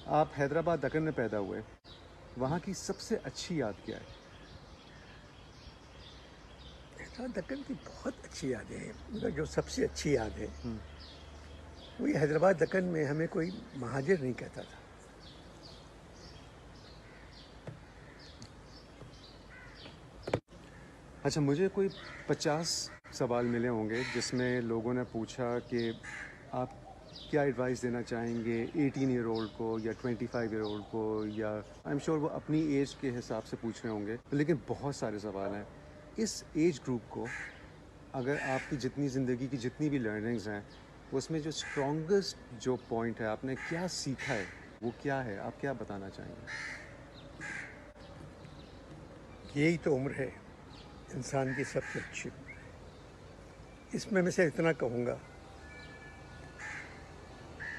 آپ حیدرآباد دکن میں پیدا ہوئے, وہاں کی سب سے اچھی یاد کیا ہے؟ دکن کی بہت اچھی یادیں ہیں, مگر جو سب سے اچھی یاد ہے وہ یہ حیدرآباد دکن میں ہمیں کوئی مہاجر نہیں کہتا تھا. اچھا, مجھے کوئی 50 سوال ملے ہوں گے جس میں لوگوں نے پوچھا کہ آپ کیا ایڈوائس دینا چاہیں گے 18 ایئر اولڈ کو یا 25 ایئر اولڈ کو, یا آئی ایم شیور وہ اپنی ایج کے حساب سے پوچھ رہے ہوں گے, لیکن بہت سارے سوال ہیں. اس ایج گروپ کو اگر آپ کی جتنی زندگی کی جتنی بھی لرننگز ہیں, اس میں جو اسٹرانگسٹ جو پوائنٹ ہے, آپ نے کیا سیکھا ہے, وہ کیا ہے, آپ کیا بتانا چاہیں گے؟ یہی تو عمر ہے انسان کی سب سے اچھی عمر ہے. اس میں سے اتنا کہوں گا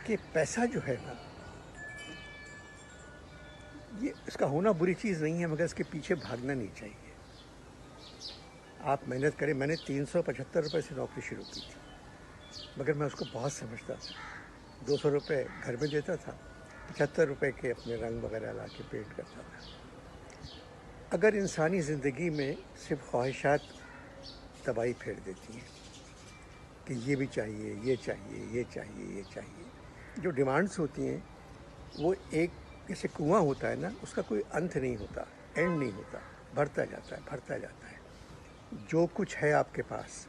کہ پیسہ جو ہے نا, یہ اس کا ہونا بری چیز نہیں ہے, مگر اس کے پیچھے بھاگنا نہیں چاہیے. آپ محنت کریں. میں نے 375 روپے سے نوکری شروع کی تھی, مگر میں اس کو بہت سمجھتا تھا. 200 روپے گھر میں دیتا تھا, 75 روپے کے اپنے رنگ وغیرہ لا کے پینٹ کرتا تھا. اگر انسانی زندگی میں صرف خواہشات تباہی پھیر دیتی ہیں کہ یہ بھی چاہیے, یہ چاہیے, یہ چاہیے, یہ چاہیے, جو ڈیمانڈس ہوتی ہیں وہ ایک جیسے کنواں ہوتا ہے نا, اس کا کوئی انت نہیں ہوتا, اینڈ نہیں ہوتا, بھرتا جاتا ہے, بھرتا جاتا ہے. جو کچھ ہے آپ کے پاس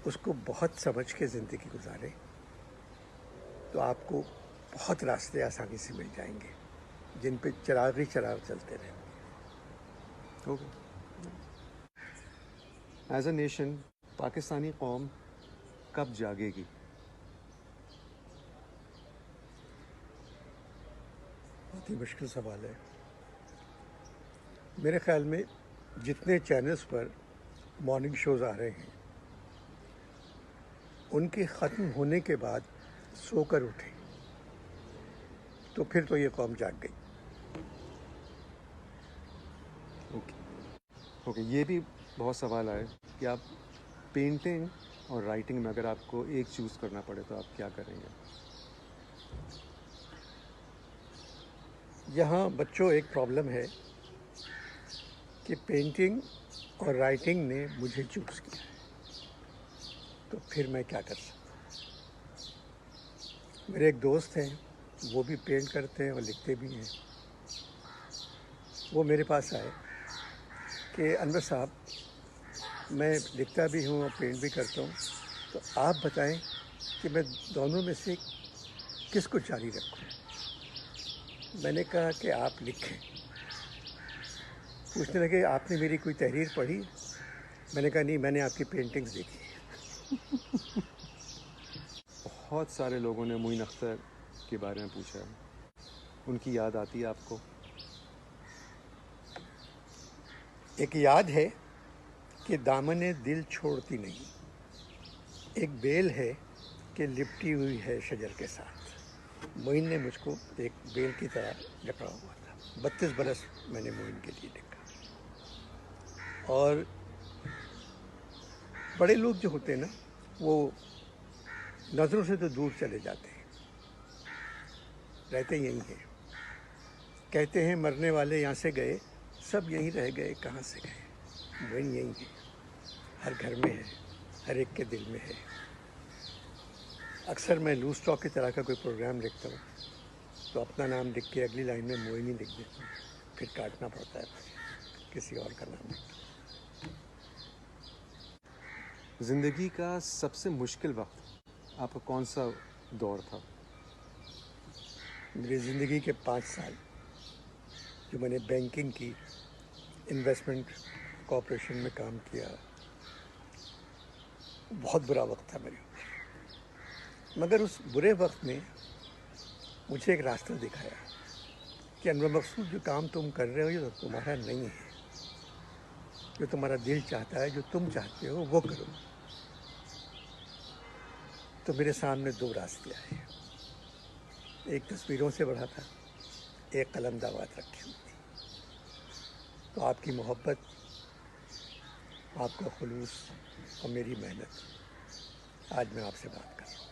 اس کو بہت سمجھ کے زندگی گزارے تو آپ کو بہت راستے آسانی سے مل جائیں گے جن پہ چراغ ہی چراغ چلتے رہیں گے. Okay. As a nation Pakistani قوم کب جاگے گی؟ بہت ہی مشکل سوال ہے. میرے خیال میں جتنے چینلز پر مارننگ شوز آ رہے ہیں ان کے ختم ہونے کے بعد سو کر اٹھیں تو پھر تو یہ قوم جاگ گئی. اوکے اوکے, یہ بھی بہت سوال آئے کہ آپ پینٹنگ اور رائٹنگ میں اگر آپ کو ایک چوز کرنا پڑے تو آپ کیا کریں گے؟ یہاں بچوں ایک پرابلم ہے کہ پینٹنگ اور رائٹنگ نے مجھے چوز کیا ہے, تو پھر میں کیا کر سکتا ہوں. میرے ایک دوست ہیں, وہ بھی پینٹ کرتے ہیں اور لکھتے بھی ہیں. وہ میرے پاس آئے کہ انور صاحب, میں لکھتا بھی ہوں اور پینٹ بھی کرتا ہوں, تو آپ بتائیں کہ میں دونوں میں سے کس کو جاری رکھوں. میں نے کہا کہ آپ لکھیں. پوچھنے لگے آپ نے میری کوئی تحریر پڑھی؟ میں نے کہا نہیں, میں نے آپ کی پینٹنگز دیکھی. بہت سارے لوگوں نے معین اختر کے بارے میں پوچھا ہے, ان کی یاد آتی ہے آپ کو؟ ایک یاد ہے کہ دامن دل چھوڑتی نہیں, ایک بیل ہے کہ لپٹی ہوئی ہے شجر کے ساتھ. معین نے مجھ کو ایک بیل کی طرح جکڑا ہوا تھا. 32 برس میں نے معین کے لیے لکھا. اور بڑے لوگ جو ہوتے ہیں نا, وہ نظروں سے تو دور چلے جاتے ہیں, رہتے یہیں ہیں. کہتے ہیں مرنے والے یہاں سے گئے, سب یہیں رہ گئے, کہاں سے گئے. معین یہیں ہے, ہر گھر میں ہے, ہر ایک کے دل میں ہے. اکثر میں لوز ٹاک کی طرح کا کوئی پروگرام لکھتا ہوں تو اپنا نام لکھ کے اگلی لائن میں معین ہی لکھ دیتا ہوں, پھر کاٹنا پڑتا ہے مجھے, کسی اور کا نام لکھتا ہوں. زندگی کا سب سے مشکل وقت آپ کا کون سا دور تھا؟ میری زندگی کے 5 سال جو میں نے بینکنگ کی, انویسٹمنٹ کارپوریشن میں کام کیا, بہت برا وقت تھا میرے اوپر. مگر اس برے وقت نے مجھے ایک راستہ دکھایا کہ انور مقصود, جو کام تم کر رہے ہو یہ تمہارا نہیں ہے. جو تمہارا دل چاہتا ہے, جو تم چاہتے ہو وہ کرو. تو میرے سامنے 2 راستے آئے. ایک تصویروں سے بڑھا تھا, ایک قلم دعوت رکھی ہوئی تھی. تو آپ کی محبت, آپ کا خلوص اور میری محنت, آج میں آپ سے بات کر رہا ہوں.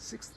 6th।